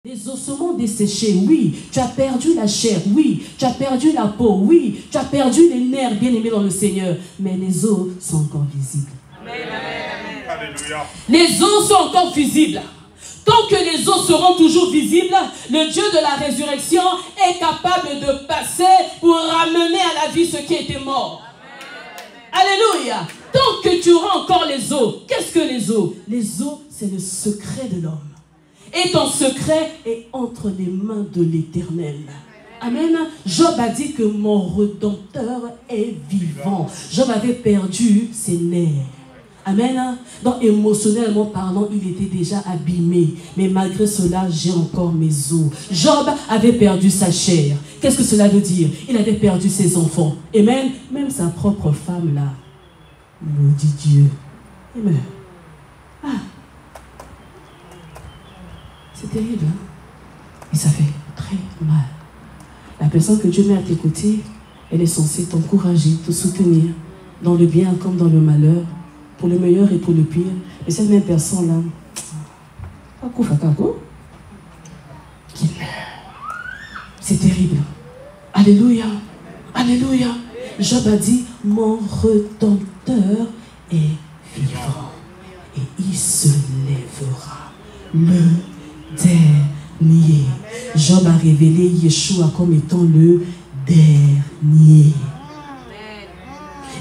Les ossements desséchés, oui. Tu as perdu la chair, oui. Tu as perdu la peau, oui. Tu as perdu les nerfs, bien-aimés dans le Seigneur. Mais les os sont encore visibles. Amen, amen, amen. Alléluia. Les os sont encore visibles. Tant que les os seront toujours visibles, le Dieu de la résurrection est capable de passer pour ramener à la vie ceux qui étaient morts. Amen. Alléluia. Tant que tu auras encore les os, qu'est-ce que les os? Les os, c'est le secret de l'homme. Et ton secret est entre les mains de l'Éternel. Amen. Job a dit que mon Rédempteur est vivant. Job avait perdu ses nerfs. Amen. Donc émotionnellement parlant, il était déjà abîmé. Mais malgré cela, j'ai encore mes os. Job avait perdu sa chair. Qu'est-ce que cela veut dire? Il avait perdu ses enfants. Amen. Même sa propre femme là. Maudit Dieu. Amen. Ah. C'est terrible, hein? Et ça fait très mal. La personne que Dieu met à tes côtés, elle est censée t'encourager, te soutenir, dans le bien comme dans le malheur, pour le meilleur et pour le pire. Et cette même personne-là, c'est terrible. Alléluia. Alléluia. Job a dit, mon Rédempteur est vivant. Et il se lèvera. Le dernier. Job a révélé Yeshua comme étant le dernier.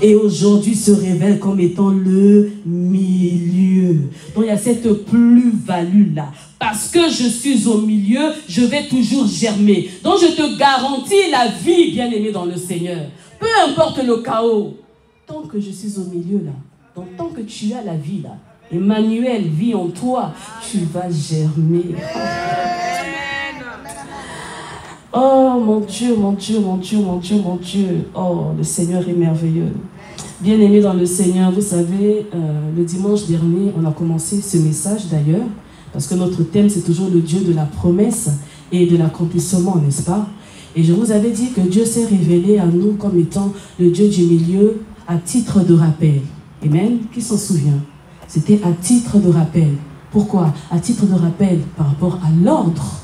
Et aujourd'hui se révèle comme étant le milieu. Donc il y a cette plus-value là. Parce que je suis au milieu, je vais toujours germer. Donc je te garantis la vie, bien-aimé dans le Seigneur. Peu importe le chaos. Tant que je suis au milieu là, donc tant que tu as la vie là, Emmanuel vit en toi, tu vas germer. Oh mon Dieu, mon Dieu, mon Dieu, mon Dieu, mon Dieu. Oh, le Seigneur est merveilleux. Bien-aimés dans le Seigneur, vous savez, le dimanche dernier, on a commencé ce message d'ailleurs, parce que notre thème, c'est toujours le Dieu de la promesse et de l'accomplissement, n'est-ce pas? Et je vous avais dit que Dieu s'est révélé à nous comme étant le Dieu du milieu à titre de rappel. Amen. Qui s'en souvient? C'était à titre de rappel. Pourquoi? À titre de rappel par rapport à l'ordre.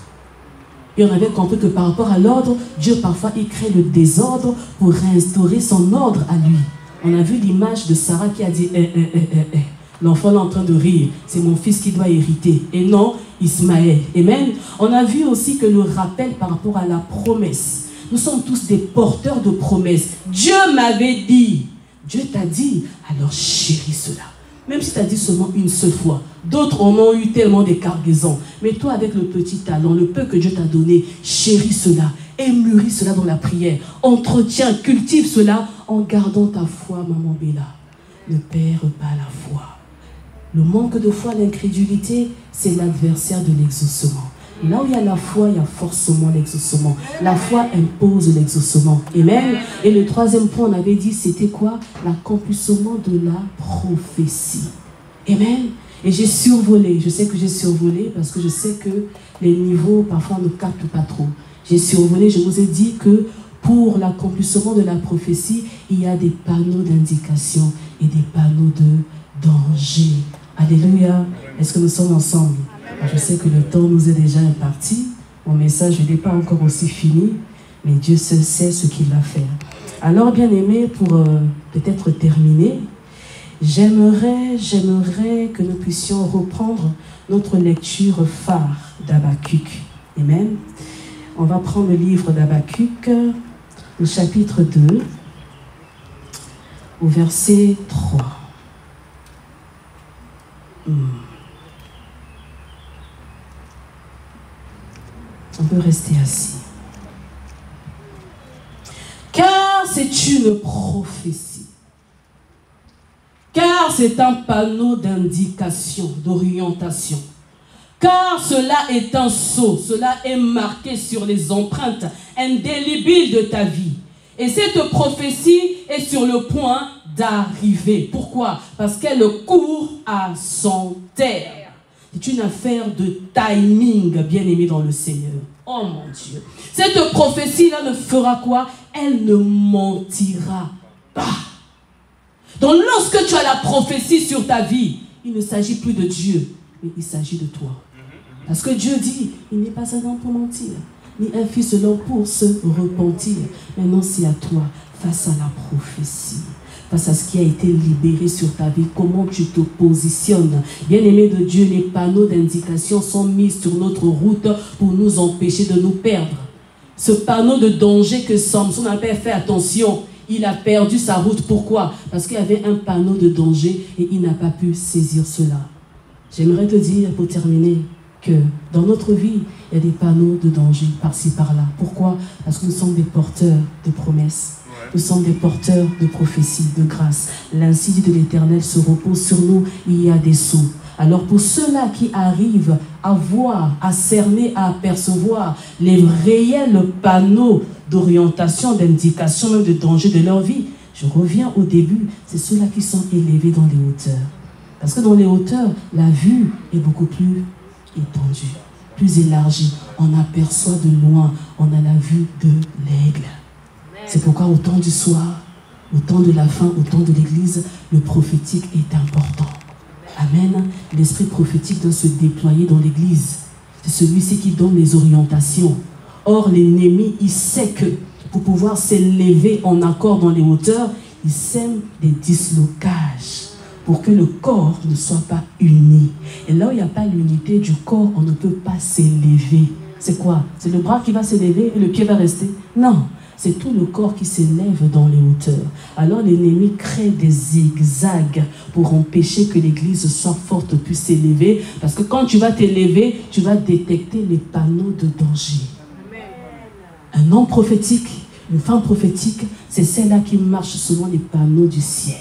Et on avait compris que par rapport à l'ordre, Dieu parfois il crée le désordre pour réinstaurer son ordre à lui. On a vu l'image de Sarah qui a dit l'enfant est en train de rire, c'est mon fils qui doit hériter. Et non, Ismaël. Amen. On a vu aussi que le rappel par rapport à la promesse. Nous sommes tous des porteurs de promesses. Dieu m'avait dit. Dieu t'a dit, alors chéris cela. Même si tu as dit seulement une seule fois. D'autres en ont eu tellement des cargaisons. Mais toi, avec le petit talent, le peu que Dieu t'a donné, chéris cela et mûris cela dans la prière. Entretiens, cultive cela en gardant ta foi, maman Béla. Ne perds pas la foi. Le manque de foi, l'incrédulité, c'est l'adversaire de l'exaucement. Là où il y a la foi, il y a forcément l'exaucement. La foi impose l'exaucement. Amen. Et le troisième point, on avait dit, c'était quoi? L'accomplissement de la prophétie. Amen. Et j'ai survolé. Je sais que j'ai survolé parce que je sais que les niveaux, parfois, ne captent pas trop. J'ai survolé. Je vous ai dit que pour l'accomplissement de la prophétie, il y a des panneaux d'indication et des panneaux de danger. Alléluia. Est-ce que nous sommes ensemble? Je sais que le temps nous est déjà imparti. Mon message n'est pas encore aussi fini, mais Dieu seul sait ce qu'il va faire. Alors, bien aimé, pour peut-être terminer, j'aimerais que nous puissions reprendre notre lecture phare d'Habakkuk. Amen. On va prendre le livre d'Habakkuk, le chapitre 2, au verset 3. On peut rester assis. Car c'est une prophétie. Car c'est un panneau d'indication, d'orientation. Car cela est un sceau, cela est marqué sur les empreintes indélébiles de ta vie. Et cette prophétie est sur le point d'arriver. Pourquoi? Parce qu'elle court à son terme. C'est une affaire de timing, bien-aimé dans le Seigneur. Oh mon Dieu. Cette prophétie-là ne fera quoi? Elle ne mentira pas. Donc lorsque tu as la prophétie sur ta vie, il ne s'agit plus de Dieu, mais il s'agit de toi. Parce que Dieu dit, il n'est pas un homme pour mentir, ni un fils de l'homme pour se repentir. Maintenant, c'est à toi, face à la prophétie, face à ce qui a été libéré sur ta vie, comment tu te positionnes. Bien-aimé de Dieu, les panneaux d'indication sont mis sur notre route pour nous empêcher de nous perdre. Ce panneau de danger que Samson n'a pas fait attention, il a perdu sa route. Pourquoi? Parce qu'il y avait un panneau de danger et il n'a pas pu saisir cela. J'aimerais te dire, pour terminer, que dans notre vie, il y a des panneaux de danger par-ci, par-là. Pourquoi? Parce que nous sommes des porteurs de promesses. Nous sommes des porteurs de prophéties, de grâce. L'insigne de l'Éternel se repose sur nous. Il y a des sceaux. Alors pour ceux-là qui arrivent à voir, à cerner, à apercevoir les réels panneaux d'orientation, d'indication, même de danger de leur vie, je reviens au début, c'est ceux-là qui sont élevés dans les hauteurs. Parce que dans les hauteurs, la vue est beaucoup plus étendue, plus élargie. On aperçoit de loin, on a la vue de l'aigle. C'est pourquoi au temps du soir, au temps de la fin, au temps de l'église, le prophétique est important. Amen. L'esprit prophétique doit se déployer dans l'église. C'est celui-ci qui donne les orientations. Or, l'ennemi, il sait que pour pouvoir s'élever en accord dans les hauteurs, il sème des dislocages pour que le corps ne soit pas uni. Et là où il n'y a pas l'unité du corps, on ne peut pas s'élever. C'est quoi? C'est le bras qui va s'élever et le pied va rester? Non. C'est tout le corps qui s'élève dans les hauteurs. Alors l'ennemi crée des zigzags pour empêcher que l'église soit forte, puisse s'élever. Parce que quand tu vas t'élever, tu vas détecter les panneaux de danger. Un homme prophétique, une femme prophétique, c'est celle-là qui marche selon les panneaux du ciel.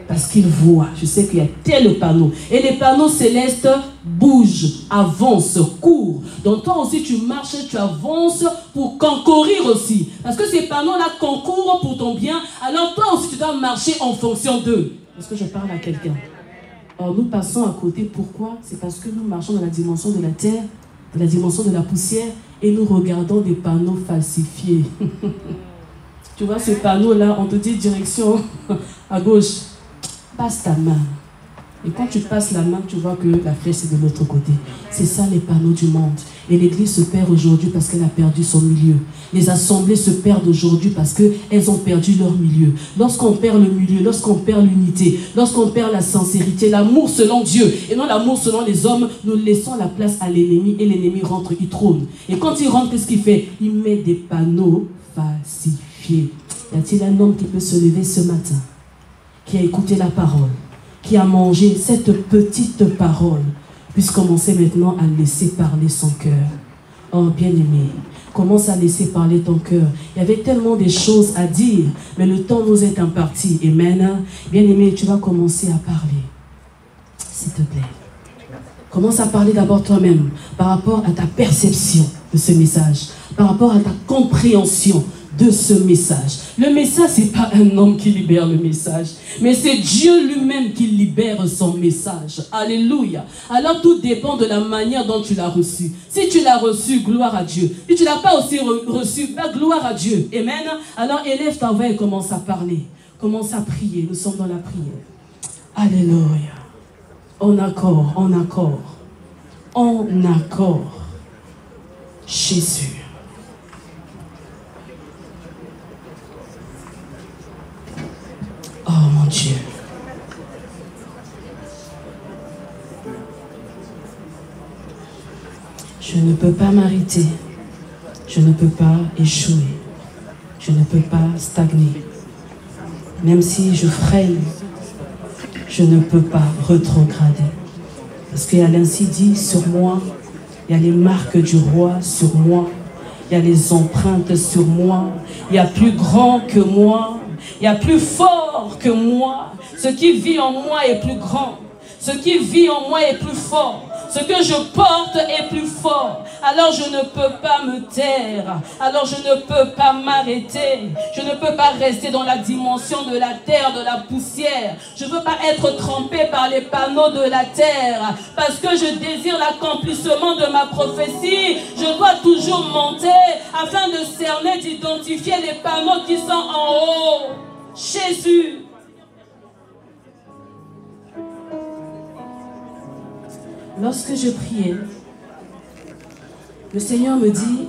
Parce qu'il voit, je sais qu'il y a tel panneau. Et les panneaux célestes bougent, avancent, courent. Donc toi aussi tu marches, tu avances pour concourir aussi. Parce que ces panneaux-là concourent pour ton bien. Alors toi aussi tu dois marcher en fonction d'eux. Est-ce que je parle à quelqu'un? Alors nous passons à côté. Pourquoi? C'est parce que nous marchons dans la dimension de la terre, dans la dimension de la poussière, et nous regardons des panneaux falsifiés. Tu vois ce panneau-là, on te dit direction à gauche. Passe ta main. Et quand tu passes la main, tu vois que la flèche est de l'autre côté. C'est ça les panneaux du monde. Et l'église se perd aujourd'hui parce qu'elle a perdu son milieu. Les assemblées se perdent aujourd'hui parce qu'elles ont perdu leur milieu. Lorsqu'on perd le milieu, lorsqu'on perd l'unité, lorsqu'on perd la sincérité, l'amour selon Dieu et non l'amour selon les hommes, nous laissons la place à l'ennemi et l'ennemi rentre, il trône. Et quand il rentre, qu'est-ce qu'il fait? Il met des panneaux falsifiés. Y a-t-il un homme qui peut se lever ce matin, qui a écouté la parole, qui a mangé cette petite parole, puisse commencer maintenant à laisser parler son cœur? Oh bien-aimé, commence à laisser parler ton cœur. Il y avait tellement de choses à dire, mais le temps nous est imparti. Amen. Bien-aimé, tu vas commencer à parler. S'il te plaît. Commence à parler d'abord toi-même, par rapport à ta perception de ce message, par rapport à ta compréhension de ce message. Le message, ce n'est pas un homme qui libère le message, mais c'est Dieu lui-même qui libère son message. Alléluia. Alors tout dépend de la manière dont tu l'as reçu. Si tu l'as reçu, gloire à Dieu. Si tu ne l'as pas aussi reçu, bah, gloire à Dieu. Amen. Alors élève ta voix et commence à parler. Commence à prier. Nous sommes dans la prière. Alléluia. En accord, en accord. En accord. Jésus. Oh mon Dieu. Je ne peux pas m'arrêter. Je ne peux pas échouer. Je ne peux pas stagner. Même si je freine, je ne peux pas rétrograder. Parce qu'il y a l'ainsi dit sur moi, il y a les marques du roi sur moi, il y a les empreintes sur moi, il y a plus grand que moi. Il y a plus fort que moi. Ce qui vit en moi est plus grand. Ce qui vit en moi est plus fort. Ce que je porte est plus fort. Alors je ne peux pas me taire. Alors je ne peux pas m'arrêter. Je ne peux pas rester dans la dimension de la terre, de la poussière. Je ne veux pas être trempé par les panneaux de la terre. Parce que je désire l'accomplissement de ma prophétie. Je dois toujours monter afin de cerner, d'identifier les panneaux qui sont en haut. Jésus. Lorsque je priais, Le Seigneur me dit,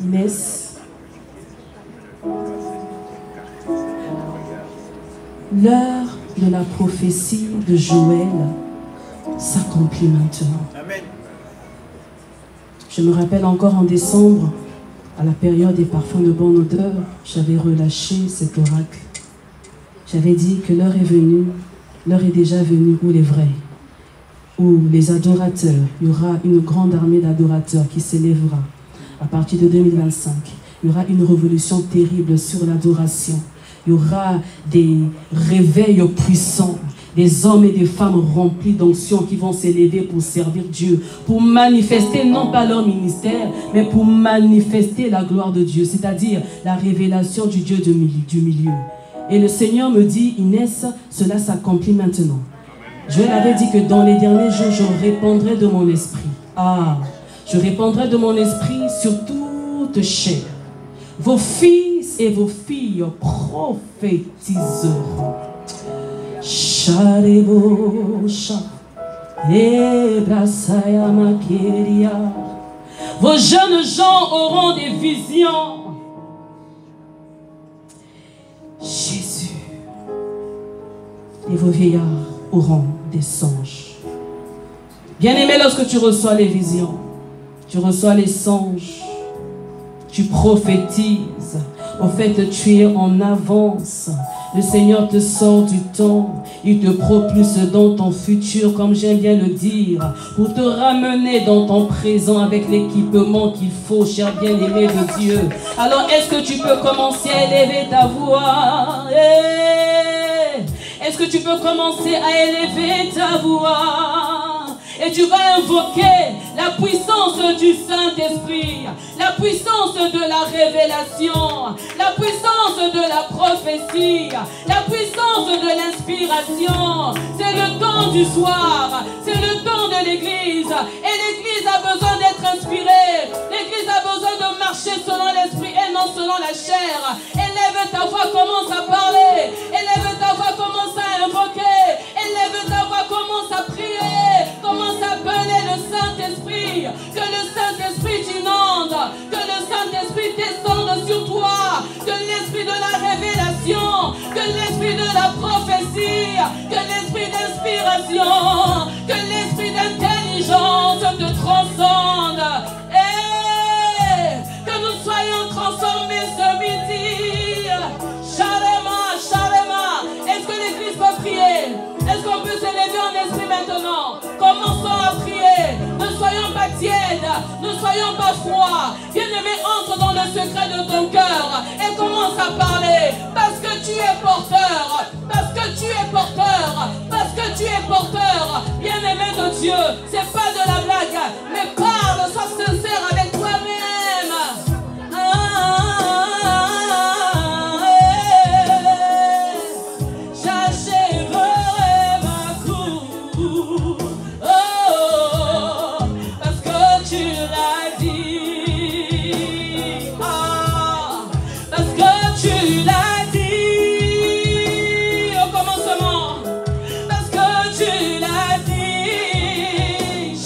Inès, l'heure de la prophétie de Joël s'accomplit maintenant. Amen. Je me rappelle encore en décembre, à la période des parfums de bonne odeur, j'avais relâché cet oracle. J'avais dit que l'heure est venue, l'heure est déjà venue où les vrais, où les adorateurs, il y aura une grande armée d'adorateurs qui s'élèvera à partir de 2025. Il y aura une révolution terrible sur l'adoration. Il y aura des réveils puissants, des hommes et des femmes remplis d'onction qui vont s'élever pour servir Dieu, pour manifester non pas leur ministère, mais pour manifester la gloire de Dieu, c'est-à-dire la révélation du Dieu du milieu. Et le Seigneur me dit, Inès, cela s'accomplit maintenant. Joël avait dit que dans les derniers jours, je répandrai de mon esprit. Ah, je répandrai de mon esprit sur toute chair. Vos fils et vos filles prophétiseront. Vos jeunes gens auront des visions. Jésus. Et vos vieillards auront des songes. Bien-aimé, lorsque tu reçois les visions, tu reçois les songes, tu prophétises. Au fait, tu es en avance. Le Seigneur te sort du temps. Il te propulse dans ton futur, comme j'aime bien le dire, pour te ramener dans ton présent avec l'équipement qu'il faut, cher bien-aimé de Dieu. Alors, est-ce que tu peux commencer à élever ta voix? Est-ce que tu peux commencer à élever ta voix? Et tu vas invoquer la puissance du Saint-Esprit, la puissance de la révélation, la puissance de la prophétie, la puissance de l'inspiration. C'est le temps du soir, c'est le temps de l'Église. Et l'Église a besoin d'être inspirée. L'Église a besoin de marcher selon l'Esprit et non selon la chair. Élève ta voix, commence à parler. Élève ta voix, commence à invoquer. Élève ta voix, commence à prier. Commence à appeler le Saint-Esprit. Que le Saint-Esprit t'inonde. Que le Saint-Esprit descende sur toi. Que l'esprit de la révélation. Que l'esprit de la prophétie. Que l'esprit d'inspiration. Que l'esprit d'intelligence te transcende. Et que nous soyons transformés ce midi. Shalema, Shalema. Est-ce que l'Église peut prier? Est-ce qu'on peut s'élever en esprit maintenant? Commençons à prier. Ne soyons pas tièdes. Ne soyons pas froids. Bien-aimé, entre dans le secret de ton cœur et commence à parler. Parce que tu es porteur. Parce que tu es porteur. Parce que tu es porteur. Bien-aimé de Dieu, c'est pas de la blague. Mais parle, sois sincère avec toi-même.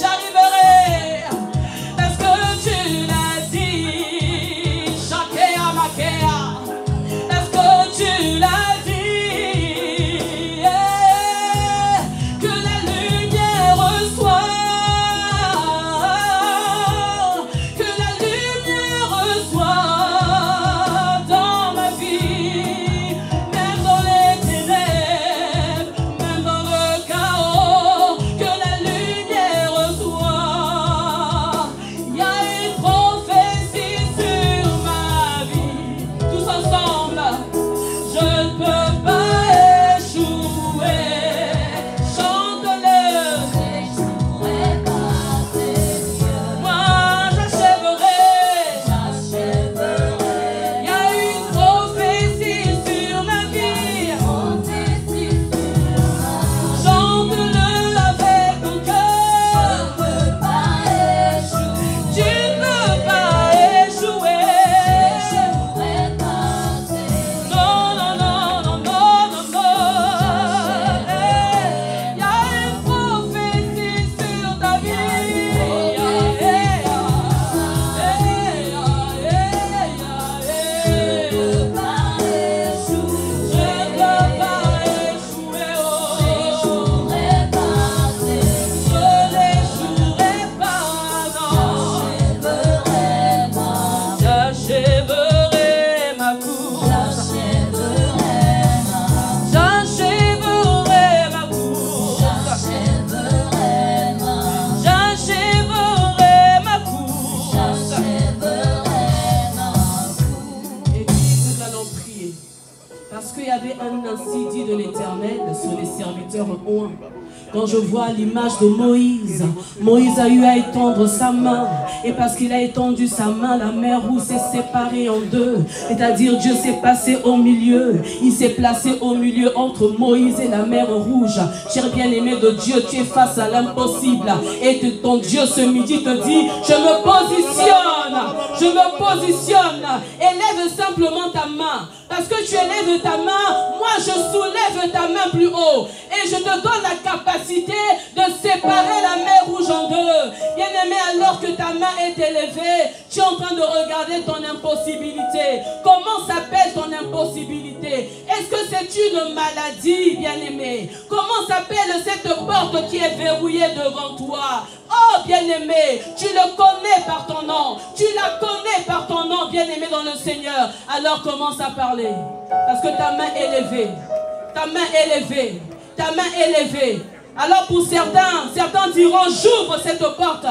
J'arriverai serviteur oint. Quand je vois l'image de Moïse, Moïse a eu à étendre sa main. Et parce qu'il a étendu sa main, la mer Rouge s'est séparée en deux. C'est-à-dire Dieu s'est passé au milieu. Il s'est placé au milieu entre Moïse et la mer Rouge. Cher bien-aimé de Dieu, tu es face à l'impossible. Et ton Dieu ce midi te dit, je me positionne. Je me positionne. Élève simplement ta main. Parce que tu élèves ta main, moi je soulève ta main plus haut. Et je te donne la capacité de séparer la mer Rouge en deux. Bien-aimé, alors que ta main est élevée, tu es en train de regarder ton impossibilité. Comment s'appelle ton impossibilité? Est-ce que c'est une maladie, bien-aimé? Comment s'appelle cette porte qui est verrouillée devant toi? Oh, bien-aimé, tu le connais par ton nom. Tu la connais par ton nom, bien-aimé dans le Seigneur. Alors commence à parler. Parce que ta main est élevée. Ta main est élevée. Ta main est élevée. Alors pour certains diront, j'ouvre cette porte.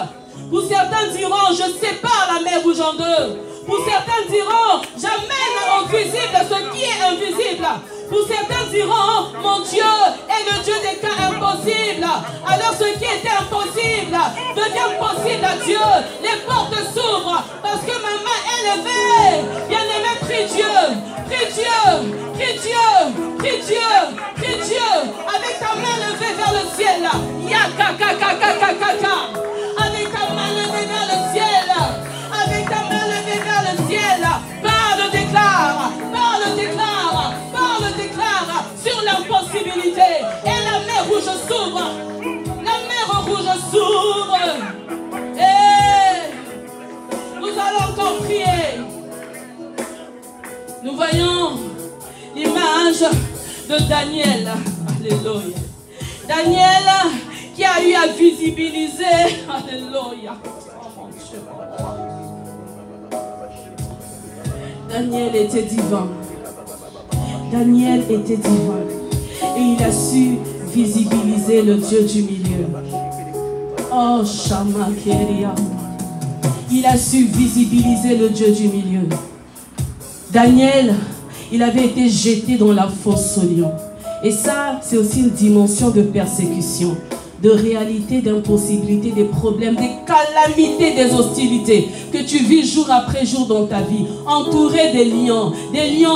Pour certains diront, je sépare la mer Rouge en deux. Pour certains diront, j'amène au visible ce qui est invisible. Pour certains diront, mon Dieu est le Dieu des cas impossibles. Alors ce qui était impossible devient possible à Dieu. Les portes s'ouvrent parce que ma main est levée. Bien-aimé, prie Dieu, prie Dieu, prie Dieu, prie Dieu, prie Dieu. Avec ta main levée vers le ciel. Yakakakakakaka. Avec ta main levée vers le ciel. Avec ta main levée vers le ciel. Parle, déclare, parle, déclare, parle, déclare sur l'impossibilité. Et la mer Rouge s'ouvre. La mer Rouge s'ouvre. Et nous allons encore prier. Nous voyons l'image de Daniel. Alléluia. Daniel qui a eu à visibiliser. Alléluia. Oh mon Dieu. Daniel était divin. Daniel était divin. Et il a su visibiliser le Dieu du milieu. Oh, Shama Keria. Il a su visibiliser le Dieu du milieu. Daniel, il avait été jeté dans la fosse au lion. Et ça, c'est aussi une dimension de persécution, de réalité, d'impossibilité, des problèmes, des calamités, des hostilités que tu vis jour après jour dans ta vie, entouré des lions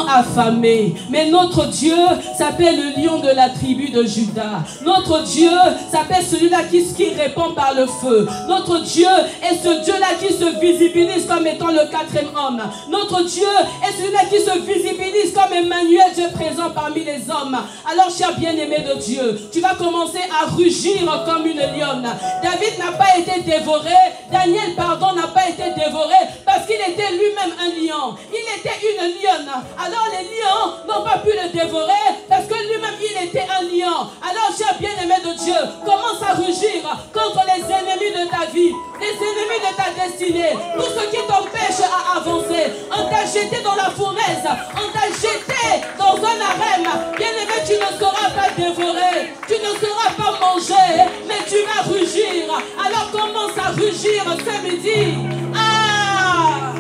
affamés. Mais notre Dieu s'appelle le lion de la tribu de Juda. Notre Dieu s'appelle celui-là qui répond par le feu. Notre Dieu est ce Dieu-là qui se visibilise comme étant le quatrième homme. Notre Dieu est celui-là qui se visibilise comme Emmanuel, Dieu présent parmi les hommes. Alors, cher bien-aimé de Dieu, tu vas commencer à rugir comme une lionne. David n'a pas été dévoré. Daniel, pardon, n'a pas été dévoré parce qu'il était lui-même un lion. Il était une lionne. Alors les lions n'ont pas pu le dévorer parce que lui-même il était un lion. Alors, cher bien-aimé de Dieu, commence à rugir contre les ennemis de ta vie, les ennemis de ta destinée, tout ce qui t'empêche à avancer. On t'a jeté dans la fournaise, on t'a jeté dans un harem. Bien-aimé, tu ne seras pas dévoré, tu ne seras pas mangé, mais tu vas rugir. Alors commence à rugir ce midi. Ah!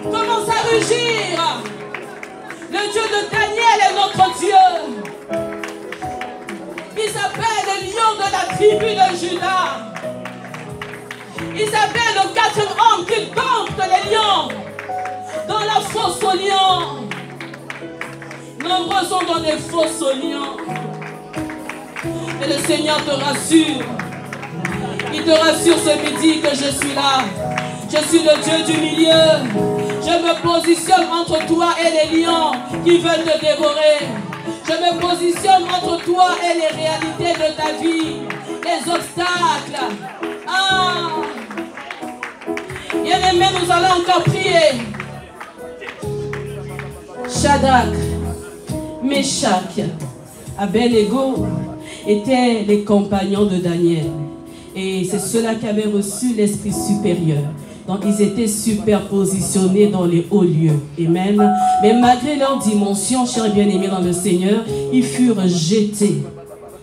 Commence à rugir. Le Dieu de Daniel est notre Dieu. Il s'appelle le lion de la tribu de Juda. Il s'appelle le quatrième homme qui dompte les lions dans la fosse aux lions. Nombreux sont dans les fosses aux lions. Et le Seigneur te rassure. Il te rassure ce midi que je suis là. Je suis le Dieu du milieu. Je me positionne entre toi et les lions qui veulent te dévorer. Je me positionne entre toi et les réalités de ta vie, les obstacles. Ah! Bien-aimés, nous allons encore prier. Shadrach, Meshach, Abednego étaient les compagnons de Daniel. Et c'est ceux-là qui avaient reçu l'esprit supérieur. Donc ils étaient super positionnés dans les hauts lieux. Amen. Mais malgré leur dimension, chers bien-aimés dans le Seigneur, ils furent jetés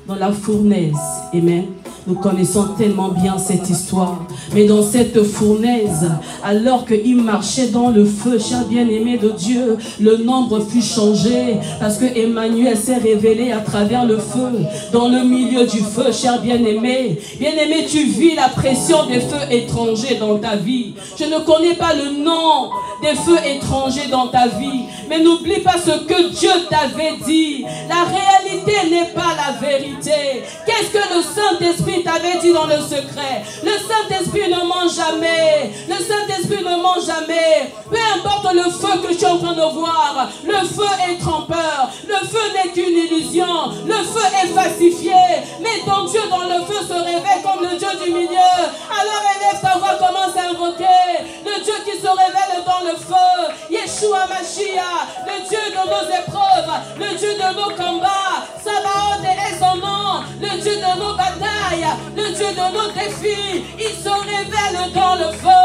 dans la fournaise. Amen. Nous connaissons tellement bien cette histoire. Mais dans cette fournaise, alors qu'il marchait dans le feu, cher bien-aimé de Dieu, le nombre fut changé parce que Emmanuel s'est révélé à travers le feu. Dans le milieu du feu, cher bien-aimé. Bien-aimé, tu vis la pression des feux étrangers dans ta vie. Je ne connais pas le nom des feux étrangers dans ta vie. Mais n'oublie pas ce que Dieu t'avait dit. La réalité n'est pas la vérité. Qu'est-ce que le Saint-Esprit t'avait dit dans le secret? Le Saint-Esprit ne ment jamais. Le Saint-Esprit ne ment jamais. Peu importe le feu que tu es en train de voir, le feu est trompeur. Le feu n'est qu'une illusion. Le feu est falsifié. Mais ton Dieu dans le feu se révèle comme le Dieu du milieu. Alors élève ta voix, commence à invoquer le Dieu qui se révèle dans le feu. Yeshua Mashiach, le Dieu de nos épreuves, le Dieu de nos combats. Sabaoth est son nom, le Dieu de nos batailles, le Dieu de nos défis. Il se révèle dans le feu.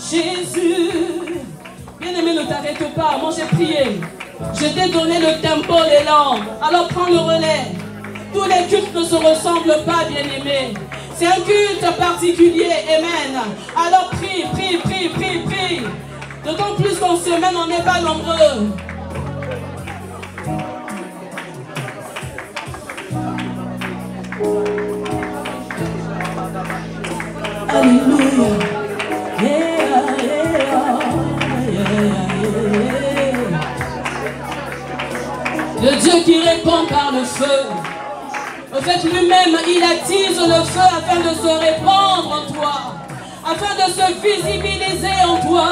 Jésus, bien-aimé, ne t'arrête pas. Moi j'ai prié. Je t'ai donné le tempo, l'élan. Alors prends le relais. Tous les cultes ne se ressemblent pas, bien-aimé. C'est un culte particulier, amen. Alors prie, prie, prie, prie, prie. D'autant plus qu'en semaine, on n'est pas nombreux. Alléluia. Yeah, yeah, yeah. Le Dieu qui répond par le feu. En fait, lui-même, il attise le feu afin de se répandre en toi, afin de se visibiliser en toi.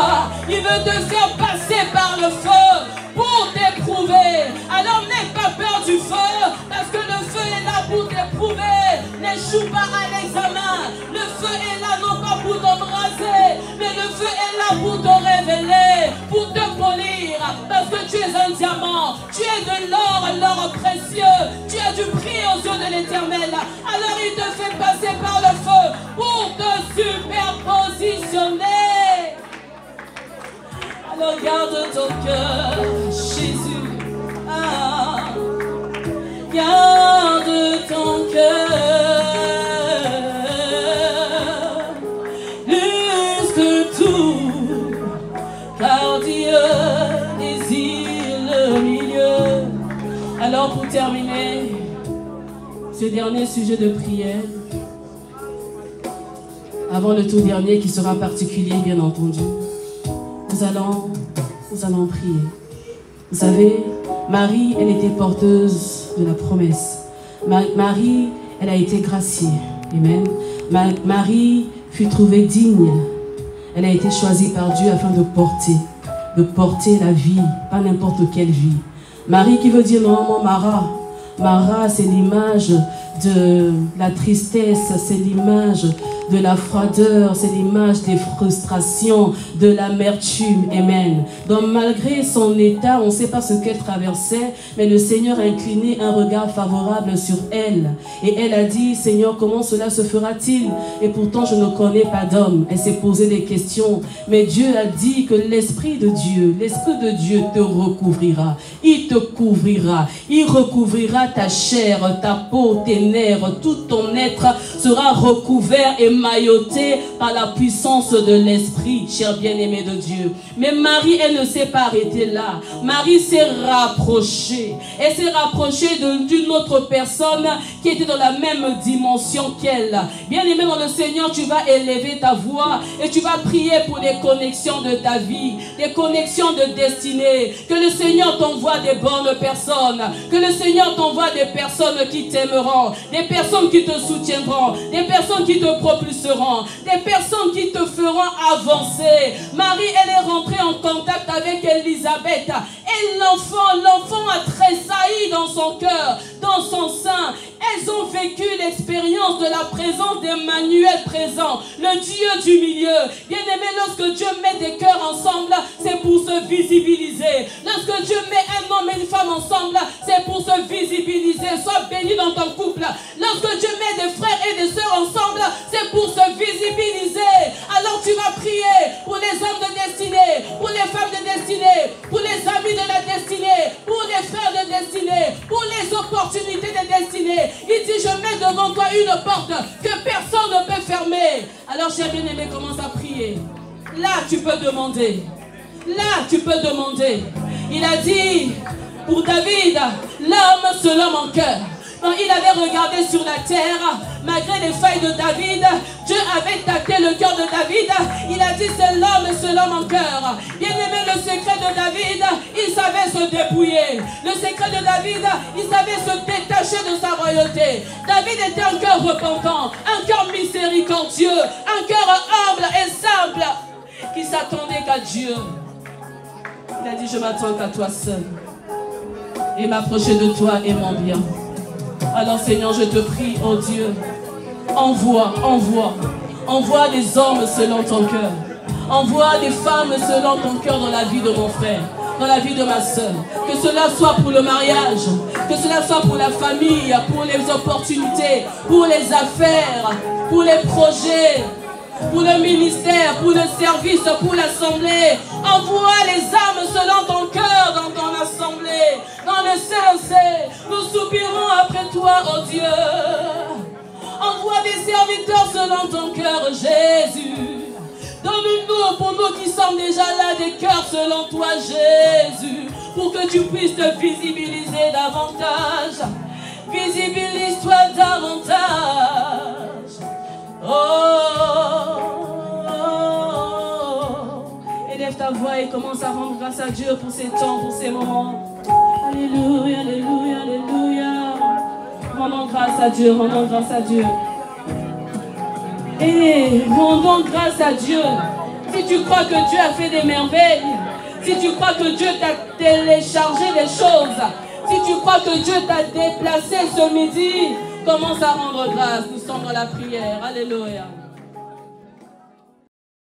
Il veut te faire passer par le feu pour t'éprouver. Alors n'aie pas peur du feu, parce que le feu est là pour t'éprouver. N'échoue pas à l'examen. Le feu est là non pas pour t'embraser, mais le feu est là pour te révéler, pour te polir, parce que tu es un diamant, tu es de l'or, l'or précieux, tu as du prix aux yeux de l'Éternel. Alors il te fait passer par le feu pour te superpositionner. Alors garde ton cœur, Jésus. Ah, garde ton cœur. Plus que tout, car Dieu désire le milieu. Alors pour terminer ce dernier sujet de prière, avant le tout dernier qui sera particulier bien entendu, nous allons prier. Vous savez, Marie, elle était porteuse de la promesse. Marie, elle a été graciée. Amen. Marie fut trouvée digne. Elle a été choisie par Dieu afin de porter la vie, pas n'importe quelle vie. Marie qui veut dire normalement Mara. Mara, c'est l'image de la tristesse, c'est l'image de la froideur, c'est l'image des frustrations, de l'amertume. Amen. Donc malgré son état, on ne sait pas ce qu'elle traversait, mais le Seigneur a incliné un regard favorable sur elle. Et elle a dit, Seigneur, comment cela se fera-t-il? Et pourtant, je ne connais pas d'homme. Elle s'est posé des questions. Mais Dieu a dit que l'Esprit de Dieu te recouvrira. Il te couvrira. Il recouvrira ta chair, ta peau, tes nerfs, tout ton être sera recouvert et mailloté par la puissance de l'Esprit, cher bien-aimé de Dieu. Mais Marie, elle ne s'est pas arrêtée là. Marie s'est rapprochée. Elle s'est rapprochée d'une autre personne qui était dans la même dimension qu'elle. Bien-aimé dans le Seigneur, tu vas élever ta voix et tu vas prier pour les connexions de ta vie, des connexions de destinée. Que le Seigneur t'envoie des bonnes personnes. Que le Seigneur t'envoie des personnes qui t'aimeront, des personnes qui te soutiendront, des personnes qui te propulseront, des personnes qui te feront avancer. Marie, elle est rentrée en contact avec Élisabeth et l'enfant a tressailli dans son cœur, dans son sein. Elles ont vécu l'expérience de la présence d'Emmanuel présent, le Dieu du milieu. Bien-aimé, lorsque Dieu met des cœurs ensemble, c'est pour se visibiliser. Lorsque Dieu met un homme et une femme ensemble, c'est pour se visibiliser. Sois béni dans ton couple. Lorsque Dieu met des frères et des sœurs ensemble, c'est pour se visibiliser. Alors tu vas prier pour les hommes de destinée, pour les femmes de destinée, pour les amis de la destinée, pour les frères de destinée, pour les opportunités de destinée. Il dit, je Alors, cher bien-aimé, commence à prier. Là, tu peux demander. Là, tu peux demander. Il a dit, pour David, l'homme selon mon cœur. Quand il avait regardé sur la terre, malgré les failles de David, Dieu avait tâté le cœur de David. Il a dit, c'est l'homme selon mon cœur. Bien aimé, le secret de David, il savait se dépouiller. Le secret de David, il savait se détacher de sa royauté. David était un cœur repentant, un cœur miséricordieux, un cœur humble et simple, qui s'attendait qu'à Dieu. Il a dit, je m'attends qu'à toi seul et m'approcher de toi et mon bien. Alors Seigneur, je te prie, oh Dieu, envoie des hommes selon ton cœur. Envoie des femmes selon ton cœur dans la vie de mon frère, dans la vie de ma soeur. Que cela soit pour le mariage, que cela soit pour la famille, pour les opportunités, pour les affaires, pour les projets, pour le ministère, pour le service, pour l'assemblée. Envoie les âmes selon ton cœur dans ton assemblée, dans le CEC. Nous soupirons après toi, oh Dieu. Envoie des serviteurs selon ton cœur, Jésus. Donne-nous, pour nous qui sommes déjà là, des cœurs selon toi, Jésus, pour que tu puisses te visibiliser davantage. Visibilise-toi davantage. Élève ta voix et commence à rendre grâce à Dieu pour ces temps, pour ces moments. Alléluia, alléluia, alléluia. Rendons grâce à Dieu, rendons grâce à Dieu. Et rendons grâce à Dieu. Si tu crois que Dieu a fait des merveilles, si tu crois que Dieu t'a téléchargé des choses, si tu crois que Dieu t'a déplacé ce midi, commence à rendre grâce. Nous sommes dans la prière. Alléluia.